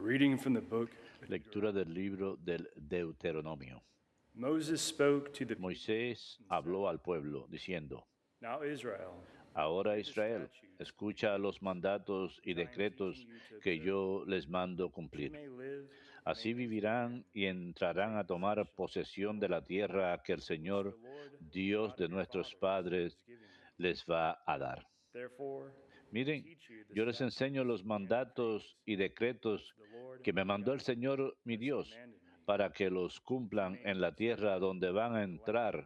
reading from the book of Lectura del libro del Deuteronomio. Moses spoke to the people Moisés and habló said, al pueblo, diciendo: Now Israel, Ahora obey the Israel, statutes escucha los mandatos y which I am teaching decretos you to que observe, yo les mando that you cumplir. may live and Así make good land, vivirán y entrarán a take tomar possession posesión of de the la land tierra que el which the Señor, Lord, the Dios God de of your nuestros fathers, padres, is giving you. les va a dar. Therefore, Miren, teach you the yo les enseño statutes los and mandatos decrees y which decretos the Lord, que me your mandó el God, Señor mi has Dios, commanded me, para que los that you cumplan may en la possess tierra donde van a the land entrar you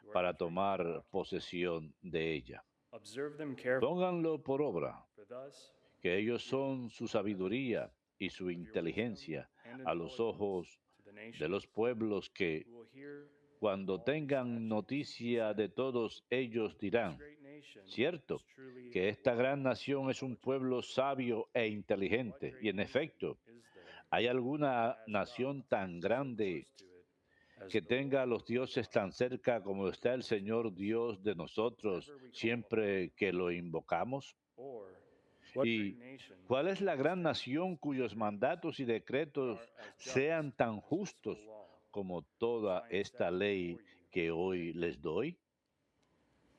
are para entering into to tomar occupy. posesión de ella. Observe them carefully, Pónganlo por obra, for thus que ellos you will son su prove the evidence sabiduría y su of your wisdom inteligencia and a los intelligence ojos to the de los nations pueblos que, who will hear cuando all these tengan statutes and noticia say, de todos ellos, This dirán: great nation is cierto, truly que a esta gran wise and nación es un intelligent pueblo people. sabio e What inteligente. Y great en nation efecto, is there ¿hay that alguna has nación gods tan so grande close to it as que the tenga a Lord los our dioses God, tan cerca como está el who is with Señor us Dios de nosotros whenever we call upon siempre him? que lo invocamos? Or what great ¿Y nation cuál es la whose gran statutes nación and cuyos decrees mandatos y decretos are as sean just tan as this whole justos law como which toda I am esta setting before ley you que today? hoy les doy?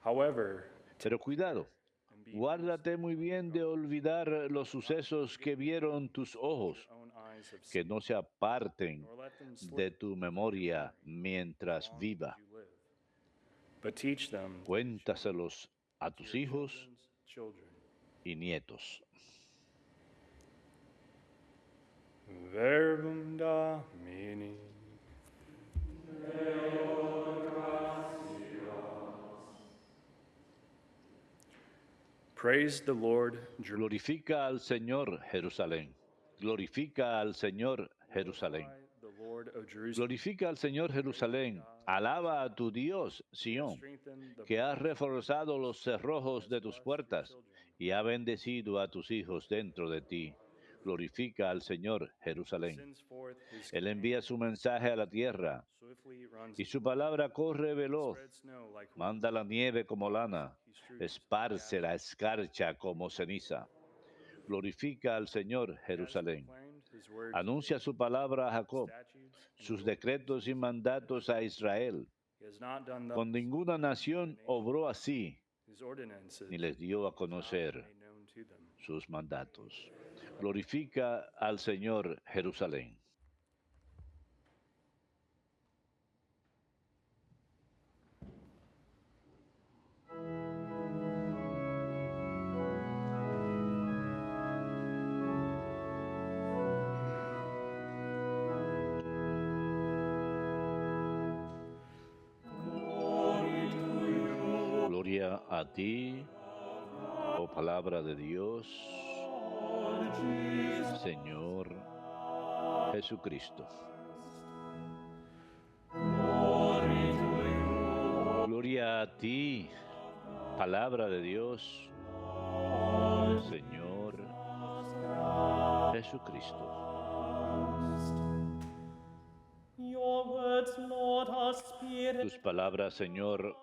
However, Pero take cuidado, care and be guárdate innocent muy before your bien de God, olvidar los not to sucesos forget que the vieron things tus which your ojos, own eyes have que seen, no se aparten nor let them de slip tu from your memoria memory as mientras long as viva. you live. But teach them to your children, Cuéntaselos a to tus your hijos children's children. y nietos. Verbum Domini. Praise the Lord, Jerusalem. Glorifica al Señor, Jerusalén. Glorifica al Señor, Jerusalén. Glorify the Lord, O Jerusalem. Glorifica al Señor, Praise your Jerusalén. God, O Alaba a Zion, tu Dios, who has Sión, strengthened the que ha bars of your reforzado gates los and cerrojos has de tus blessed your puertas children y ha within. bendecido a tus hijos dentro de ti. Glorifica al Señor, He Jerusalén. sends forth his Él envía command, su mensaje a la tierra swiftly runs y su before him. palabra corre He veloz. spreads snow like wool. Manda la nieve como lana, He strews the esparce la ashes. escarcha como ceniza. Glorifica al Señor, He has Jerusalén. proclaimed his word to Anuncia Jacob, su palabra a his Jacob, statutes and his sus decretos y ordinances to mandatos a Israel. Israel. He has not done thus Con ninguna with other nación nations. obró así, His ordinances ni les dio a he has not conocer made known to them. sus mandatos. Glorifica al Señor, Jerusalén. Gloria a ti, oh palabra de Dios, Señor Jesucristo. Gloria a ti, palabra de Dios, Señor Jesucristo. Tus palabras, Señor,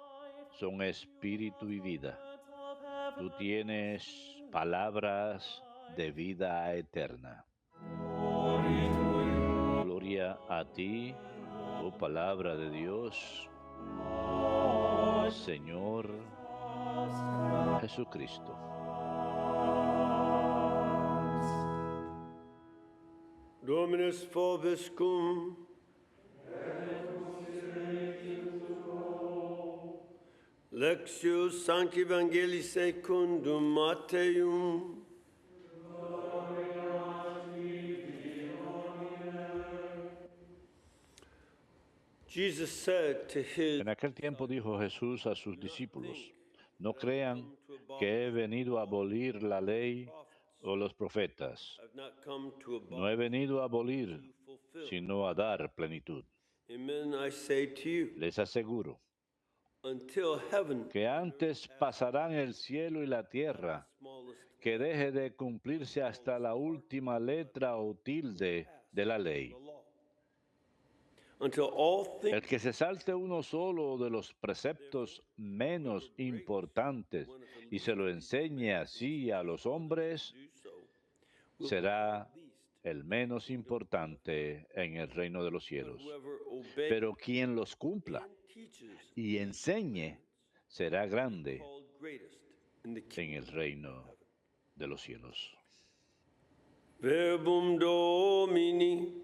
son espíritu y vida. Tú tienes palabras de vida eterna. Gloria a ti, oh palabra de Dios, Señor Jesucristo. Dominus vobiscum. Lectio Sancti Evangelii secundum Matteum. Jesus said to his En aquel tiempo dijo Jesús a sus discípulos: no crean que he venido a abolir la ley o los profetas. I've not come to No he abolish, venido a abolir, to fulfill. sino a dar plenitud. Amen, I say to you, Les aseguro until heaven que antes pasarán el cielo y la tierra, que deje de cumplirse hasta la última letra o tilde de la ley. until all El things que se salte uno solo de los preceptos menos importantes y se lo enseñe así a los hombres, será el menos importante en el reino de los cielos. whoever obeys Pero quien los cumpla and teaches y enseñe será grande called greatest in the en kingdom. el reino de los cielos. Verbum Domini.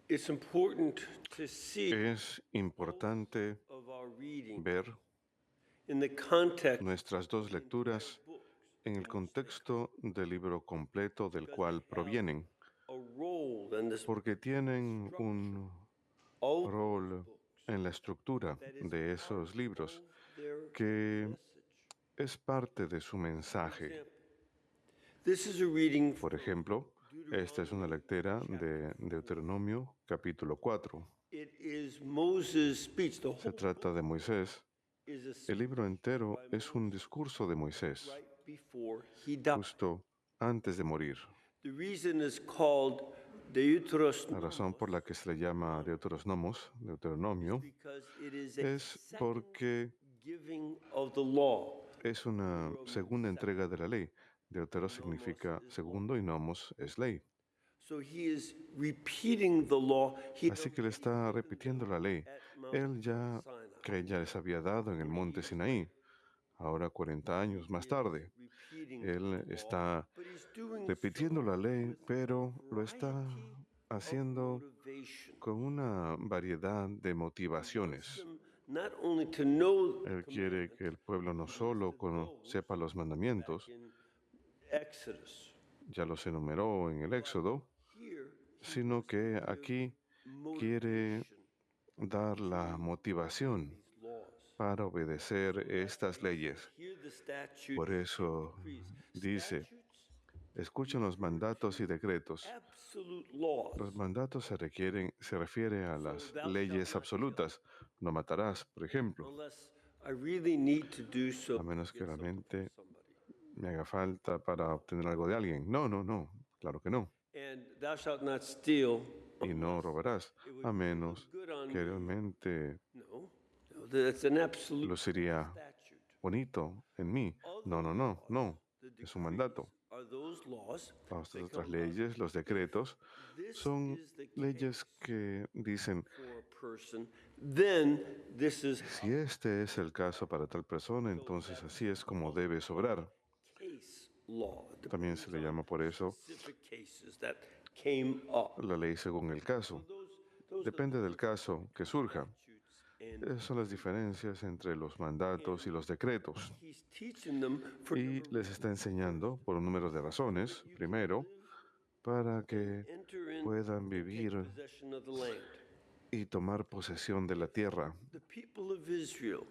It's important to see Es importante of our reading ver in the context nuestras dos lecturas en el contexto del libro completo del cual provienen, a role and this porque tienen un all rol en la estructura de esos libros their que message. es parte de su mensaje. This is a reading Por ejemplo, esta es una lectura de Deuteronomio capítulo 4. it is Moses' speech. The Se whole trata de Moisés. is a El libro entero es un discurso de Moisés, right before he died. justo antes de morir. The reason is called La Deuteronomos razón por la que se le llama Deuteronomio, because it is a es second porque giving of the law. es una segunda entrega de la ley. Deutero significa segundo y nomos es ley. So he is repeating the law. He Así que le está repitiendo la ley. Él ya que ya les había dado en el monte Sinaí. Ahora 40 años más tarde, repeating él está but he's doing repitiendo la ley, pero lo está haciendo motivation. con una variedad de motivaciones. Not only to know Él quiere que el pueblo no solo sepa los mandamientos, in Exodus, ya los enumeró en el Éxodo, here sino que aquí quiere dar la motivación laws. para obedecer estas leyes. Here the statute Por eso dice, escuchen los mandatos y decretos. absolute laws. Los mandatos se refiere a las leyes absolutas. No matarás, por ejemplo, Unless I really need to do so. a menos que realmente Somebody. me haga falta para obtener algo de alguien. No, no, no, claro que no. And thou shalt not steal. Y no robarás, a menos que realmente No, no, that's an absolute lo sería statute. bonito en mí. No, no, no, no. Es un mandato. Are those laws? Las otras leyes, los decretos, This son is the leyes que dicen, for a person. Then this is si este es el caso para tal persona, entonces así es como debes obrar. case law. También se le llama por eso Specific cases that came up. la ley según el caso. Depende del caso que surja. And Esas son las diferencias entre los mandatos y los decretos. he's teaching them for Y les está enseñando por un número de razones. Primero, para que enter in puedan vivir possession of the land. y tomar posesión de la tierra. The people of Israel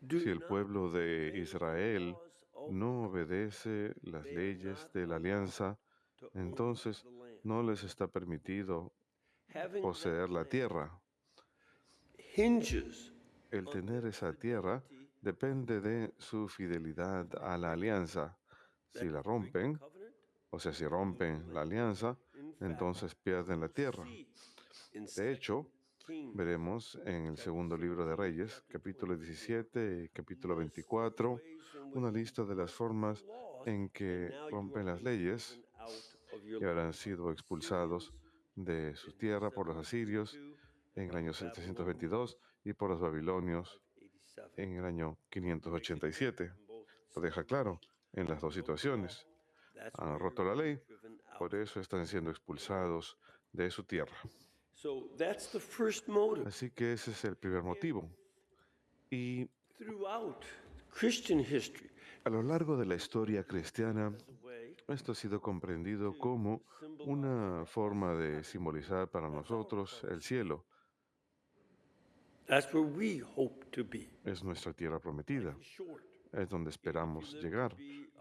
do Si el not pueblo de Israel laws of no obedece las leyes de la alianza, to own entonces the land. no les está permitido Having poseer la tierra. hinges El tener esa tierra depende de su fidelidad a la alianza. Si la rompen, covenant o sea, si rompen la alianza, entonces pierden la tierra. in De hecho, Kings. veremos en el segundo libro de Reyes, capítulo 17 y capítulo 24, una lista de las formas en que rompen las leyes Out of your y habrán sido expulsados de su tierra por los asirios en el año 722 y por los babilonios 87. en el año 587. Lo deja claro en las dos situaciones. That's Han where roto you're la ley, driven out. por eso están siendo expulsados de su tierra. So that's the first motive. Así que ese es el primer motivo. Y Throughout Christian history, a lo largo de la historia cristiana, the way esto ha sido comprendido como una forma de simbolizar para nosotros el cielo. that's where we hope to be. Es nuestra tierra prometida. Short. Es donde esperamos llegar.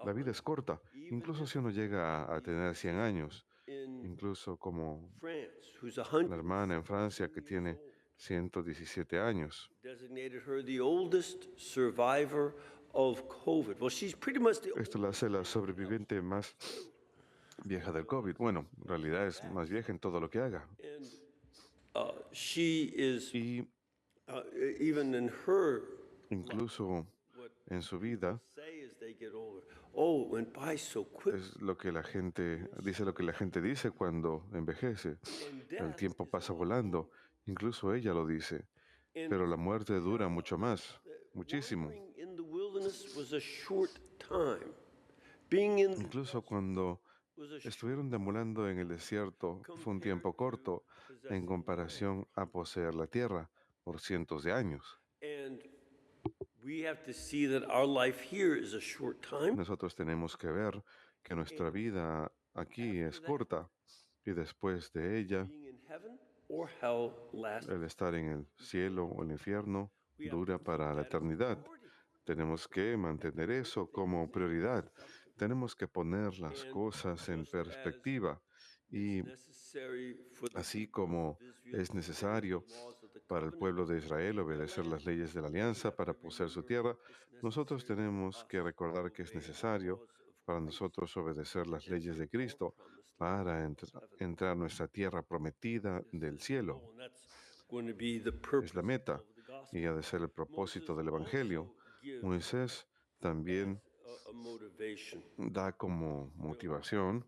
La vida es corta, incluso si uno llega a tener 100 años, In incluso como France, who's la 100, hermana en Francia que tiene 117 años. designated her the oldest survivor of COVID. Well, she's pretty much the Esto la hace la sobreviviente más vieja del COVID. Bueno, en realidad es más vieja en todo lo que haga. and she is Y even in her incluso en su vida say as they get older. Oh, it went by so quick. es lo que la gente dice, lo que la gente dice cuando envejece. El tiempo pasa volando. Incluso ella lo dice. Pero la muerte dura mucho más, muchísimo. Wandering in the wilderness was a short time. Being in Incluso cuando was a short estuvieron deambulando en el desierto fue un tiempo corto en comparación a poseer la tierra por cientos de años. and we have to see that our life here is a short time. Nosotros tenemos que ver que nuestra vida aquí es corta y después de ella, Being in heaven or hell lasts. el estar en el cielo o el infierno dura para la eternidad. Tenemos que mantener eso como prioridad. Tenemos que poner las cosas en perspectiva y Necessary for the así como es necesario laws of the para el pueblo de Israel obedecer las leyes de la alianza para poseer su tierra, nosotros tenemos que recordar que es necesario para nosotros obedecer las leyes de Cristo para entrar a nuestra tierra prometida del cielo. and that's going to be the Es purpose la meta of the gospel. y ha de ser el propósito del Evangelio. Moisés también A motivation. da como motivación: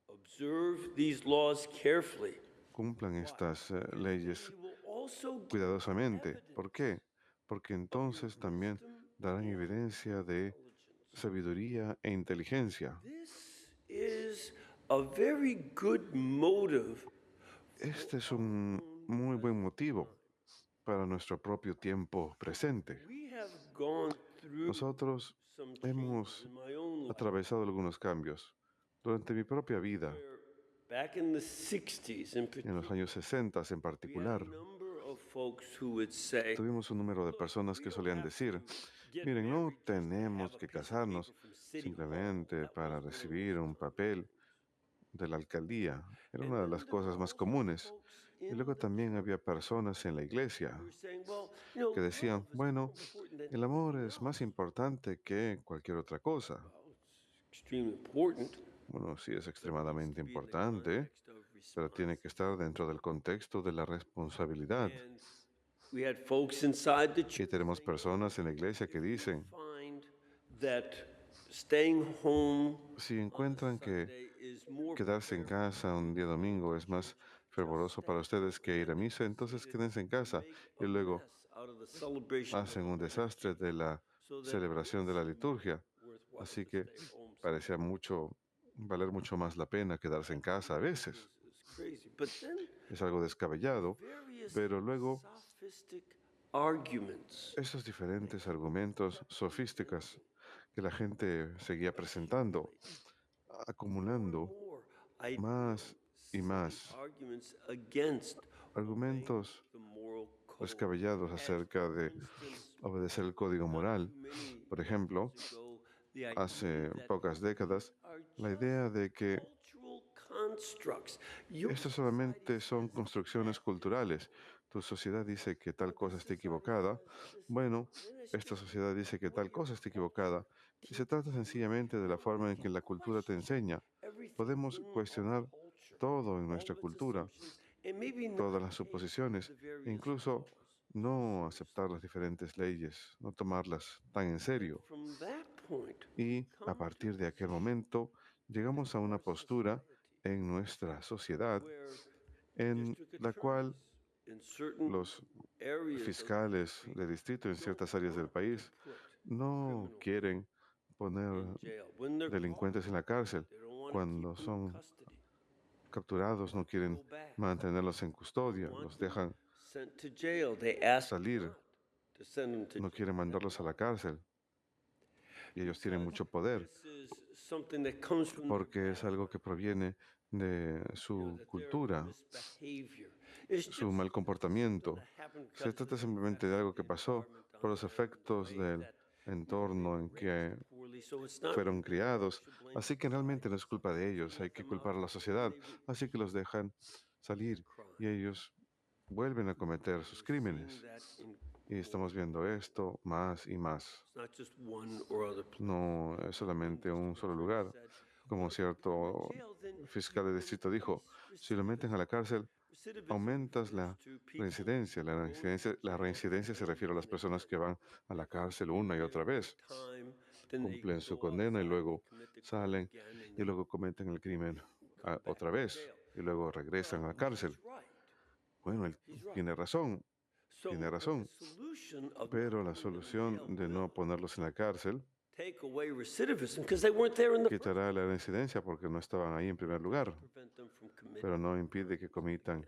Observe these laws carefully. cumplan estas leyes You will also give cuidadosamente. ¿Por qué? Porque entonces también darán evidencia de sabiduría e inteligencia. This is a very good motive. Este es un muy buen motivo para nuestro propio tiempo presente. We have gone through Nosotros some hemos changes in my own life. atravesado algunos cambios. Durante mi propia vida, Where back in the 60s in en particular, los años 60 en we had a particular, number of folks who would say, tuvimos un número de personas que solían decir: miren, no tenemos que casarnos simplemente para recibir un papel de la alcaldía. Era una de las cosas más comunes. Y luego también había personas en la iglesia que decían: bueno, el amor es más importante que cualquier otra cosa. extremely important, Bueno, sí es extremadamente importante, pero tiene que estar dentro del contexto de la responsabilidad. and we had folks inside the Y church tenemos personas en la iglesia que dicen: find that staying home si encuentran que Sunday is more quedarse en casa un día domingo es más fervoroso para ustedes que ir a misa, entonces quédense en casa y luego mess out of the celebration hacen un desastre de la celebración de la liturgia. worthwhile Así to que stay home. parecía valer mucho más la pena quedarse en casa a veces. It's crazy. But then Es algo descabellado, various pero luego sophistic arguments esos diferentes argumentos sofísticos que la gente seguía presentando, acumulando more más y más arguments against argumentos the moral code. descabellados acerca de obedecer el código moral. Por ejemplo, So the idea hace pocas décadas, la idea de que cultural constructs. Your estas solamente son construcciones culturales. Tu sociedad dice que tal cosa está equivocada. Bueno, esta sociedad dice que tal cosa está equivocada. Y se trata sencillamente de la forma en que la cultura te enseña. everything Podemos in our cuestionar culture, todo en all nuestra its cultura, assumptions, and maybe not todas las take suposiciones, the various e incluso laws. no aceptar las diferentes leyes, no tomarlas tan en serio. From that point, Y a partir de aquel momento llegamos a una postura en nuestra sociedad where en district la cual attorneys in certain los areas of fiscales de distrito en ciertas áreas del país no quieren poner jail when they're delincuentes en la cárcel. they don't want to Cuando keep them in son custody. capturados no quieren Go back. mantenerlos en custodia, Want los them dejan sent to jail. They ask salir, not to send them to no quieren mandarlos a la cárcel. Y ellos tienen mucho poder This is something that comes from porque es algo que proviene de su cultura, misbehavior. It's just su mal comportamiento. that happened Se because trata simplemente de algo que pasó por los efectos del entorno en que poorly, so it's not fueron criados. Así que realmente no es culpa de ellos, hay que culpar a la sociedad. Así que los dejan salir y ellos vuelven a cometer sus crímenes. that in Y estamos viendo esto más y más. It's not just one or other place. No es solamente un solo lugar. Como cierto fiscal de distrito dijo, si lo meten a la cárcel, aumentas la reincidencia. La reincidencia se refiere a las personas que van a la cárcel una y otra vez, cumplen su condena y luego salen y luego cometen el crimen otra vez y luego regresan a la cárcel. Bueno, él tiene razón, tiene razón, pero la solución de no ponerlos en la cárcel Take away recidivism because they weren't there in the first quitará la reincidencia porque no estaban ahí en primer lugar, prevent them from committing pero no impide que comitan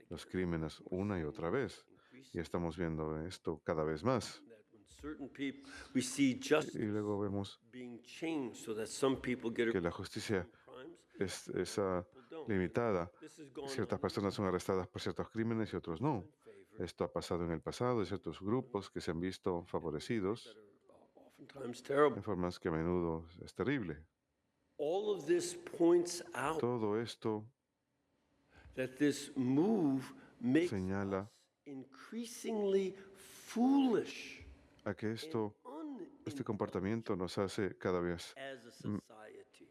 los crímenes una y otra vez. Y estamos viendo esto cada vez más. that when certain people we see justice Y luego vemos being changed so that some people get que la justicia crimes. es limitada. This has gone Ciertas on personas son arrestadas por ciertos crímenes y otros no. favor Esto ha pasado en el pasado y ciertos grupos que se han visto favorecidos that are oftentimes terrible. en formas que a menudo es terrible. All of this points out Todo esto that this move makes señala increasingly foolish a que este comportamiento nos hace cada vez as a society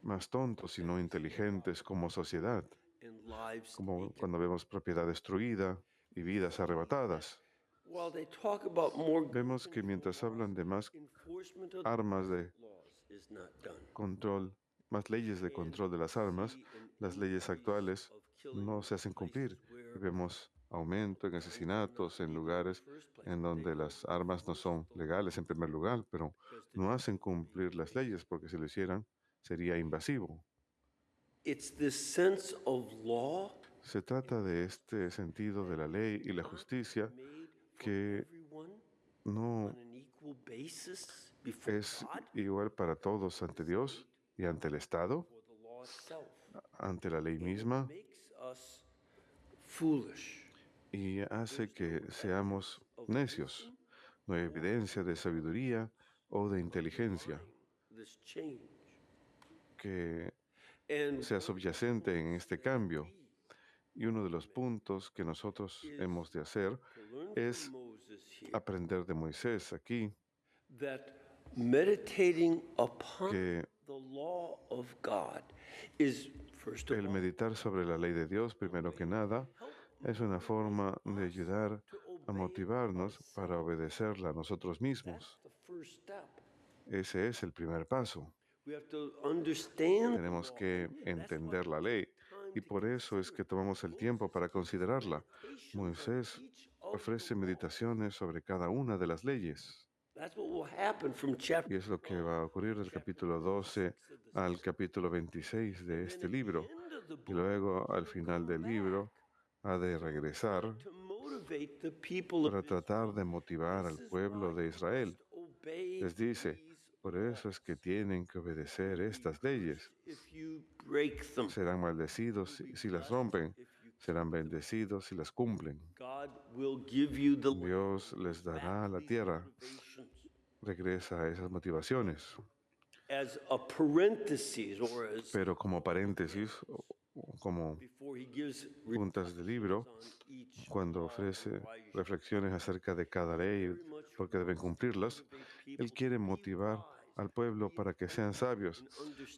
más tontos y no inteligentes como sociedad, and lives como taken. cuando vemos propiedad destruida y vidas arrebatadas. While they talk about more Vemos que mientras hablan de más enforcement of armas de laws is not done. control, más leyes de control de las armas, las leyes actuales no se hacen cumplir. Y vemos aumento en asesinatos en lugares en donde las armas no son legales en primer lugar, pero no hacen cumplir las leyes porque si lo hicieran sería invasivo. It's this sense of law Se trata de este sentido de la ley y la justicia made for que everyone no on an equal basis before es God, igual para todos ante Dios y ante el Estado, for the law itself. ante la ley And it misma, makes us foolish. y hace que seamos necios. No hay evidencia de sabiduría o de inteligencia This change. que And sea subyacente en este cambio. Y uno de los puntos que nosotros hemos de hacer to learn es from Moses here aprender de Moisés aquí that meditating upon que the law of God is first of el all meditar sobre la ley de Dios, primero que nada, es una forma de ayudar a motivarnos para obedecerla a nosotros mismos. the first step. Ese es el primer paso. We have to understand the Tenemos law. que entender la ley y por eso es que tomamos el tiempo para considerarla. Moisés ofrece meditaciones sobre cada una de las leyes. That's what will happen from chapter Y es lo que va a ocurrir del capítulo 12 al capítulo 26 de este libro. end of the Y book luego, al final del libro, ha de regresar to motivate the people para of tratar de motivar al pueblo de Israel. obey Les dice, por eso es que tienen que obedecer estas leyes. if you break them. Serán maldecidos si las rompen, serán bendecidos si las cumplen. God will give you the Dios les dará la tierra. motivations. Regresa a esas motivaciones. As a parenthesis or as Pero como paréntesis, o como before he gives puntas del libro, on each cuando ofrece reflexiones acerca de cada ley, porque deben cumplirlas, Él quiere motivar al pueblo para que sean sabios,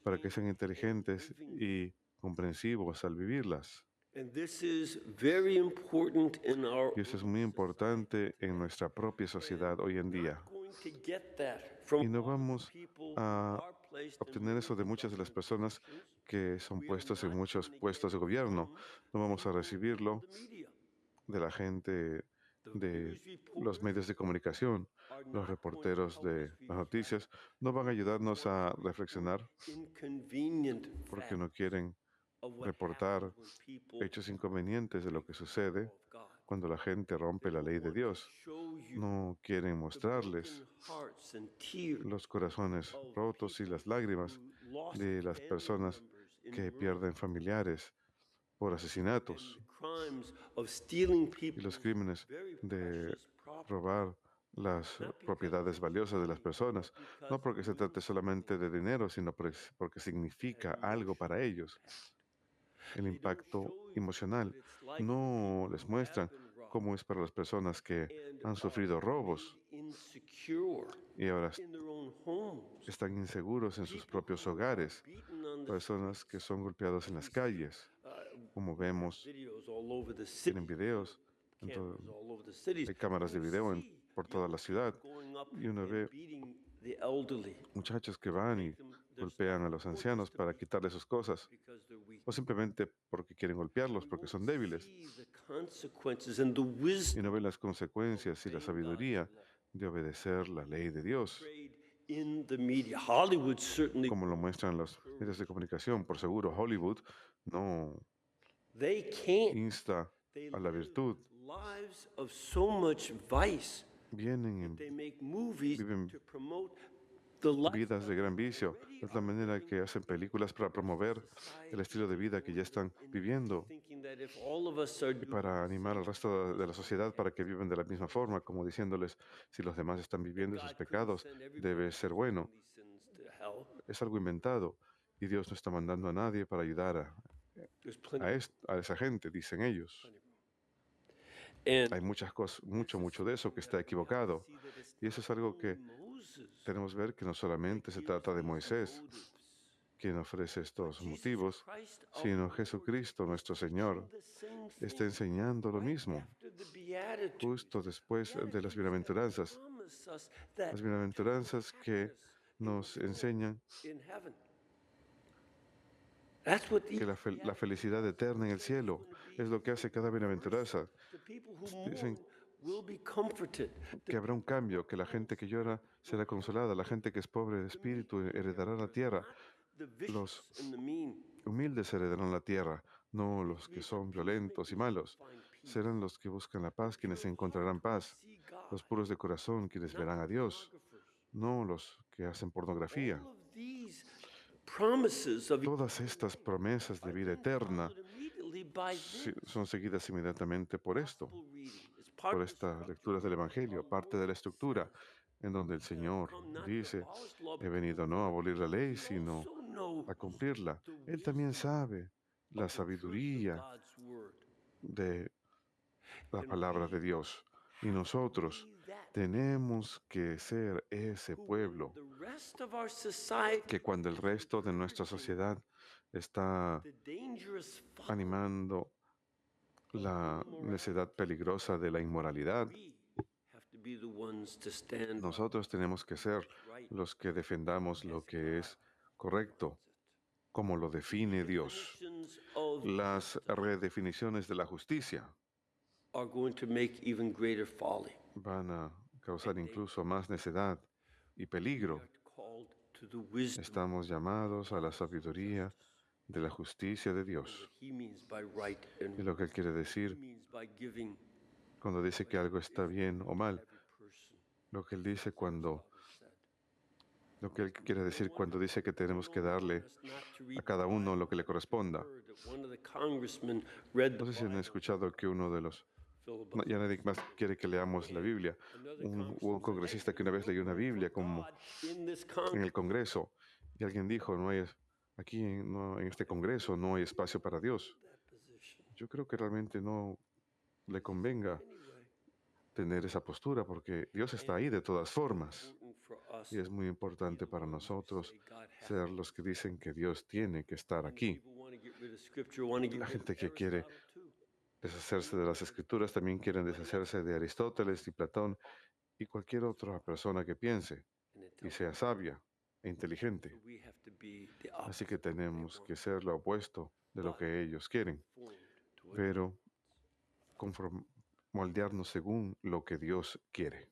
para que sean inteligentes y comprensivos al vivirlas. and this is very important in our Y eso es muy importante en nuestra propia sociedad hoy en día. going to get that from Y no vamos people a who are placed in obtener eso de muchas de las personas que son puestos en muchos puestos de gobierno. No vamos a recibirlo the media. de la gente de los medios de comunicación. Los reporteros de las noticias no van a ayudarnos a reflexionar Inconvenient porque no quieren of what reportar happens when people hechos inconvenientes de lo que sucede of God cuando la gente rompe la ley de Dios. show you No quieren mostrarles broken hearts and tears los corazones rotos y las lágrimas who lost de las family personas members in que murder pierden familiares por asesinatos and the crimes of stealing y people's los crímenes very de precious property. robar las propiedades valiosas de las personas, no porque se trate solamente de dinero, sino porque significa algo para ellos. El impacto emocional. No les muestran cómo es para las personas que han sufrido robos y ahora están inseguros en sus propios hogares, personas que son golpeados en las calles, como vemos, tienen videos, hay cámaras de video por toda la ciudad, y uno ve muchachos que van y golpean a los ancianos para quitarles sus cosas, o simplemente porque quieren golpearlos, porque son débiles, y no ven las consecuencias y la sabiduría de obedecer la ley de Dios, como lo muestran los medios de comunicación. Por seguro, Hollywood no insta a la virtud. Vienen y viven vidas de gran vicio. Es la manera que hacen películas para promover el estilo de vida que ya están viviendo y para animar al resto de la sociedad para que vivan de la misma forma, como diciéndoles, si los demás están viviendo sus pecados, debe ser bueno. Es algo inventado y Dios no está mandando a nadie para ayudar a esa gente, dicen ellos. Hay muchas cosas, mucho de eso que está equivocado. Y eso es algo que tenemos que ver, que no solamente se trata de Moisés, quien ofrece estos motivos, sino Jesucristo, nuestro Señor, está enseñando lo mismo. Justo después de las bienaventuranzas que nos enseñan que la felicidad eterna en el cielo es lo que hace cada bienaventuranza. Dicen que habrá un cambio, que la gente que llora será consolada, la gente que es pobre de espíritu heredará la tierra, los humildes heredarán la tierra, no los que son violentos y malos. Serán los que buscan la paz quienes encontrarán paz, los puros de corazón quienes verán a Dios, no los que hacen pornografía. Todas estas promesas de vida eterna son seguidas inmediatamente por esto, por estas lecturas del Evangelio, parte de la estructura en donde el Señor dice, he venido no a abolir la ley, sino a cumplirla. Él también sabe la sabiduría de la palabra de Dios. Y nosotros tenemos que ser ese pueblo que cuando el resto de nuestra sociedad está animando la necedad peligrosa de la inmoralidad, nosotros tenemos que ser los que defendamos lo que es correcto, como lo define Dios. Las redefiniciones de la justicia van a causar incluso más necedad y peligro. Estamos llamados a la sabiduría de la justicia de Dios. Y lo que Él quiere decir cuando dice que algo está bien o mal, lo que Él quiere decir cuando dice que tenemos que darle a cada uno lo que le corresponda. No sé si han escuchado que uno de los... ya nadie más quiere que leamos la Biblia. Hubo un congresista que una vez leyó una Biblia como en el Congreso y alguien dijo, aquí en este Congreso no hay espacio para Dios. Yo creo que realmente no le convenga tener esa postura porque Dios está ahí de todas formas. Y es muy importante para nosotros ser los que dicen que Dios tiene que estar aquí. La gente que quiere deshacerse de las escrituras también quieren deshacerse de Aristóteles y Platón y cualquier otra persona que piense y sea sabia e inteligente. Así que tenemos que ser lo opuesto de lo que ellos quieren, pero moldearnos según lo que Dios quiere.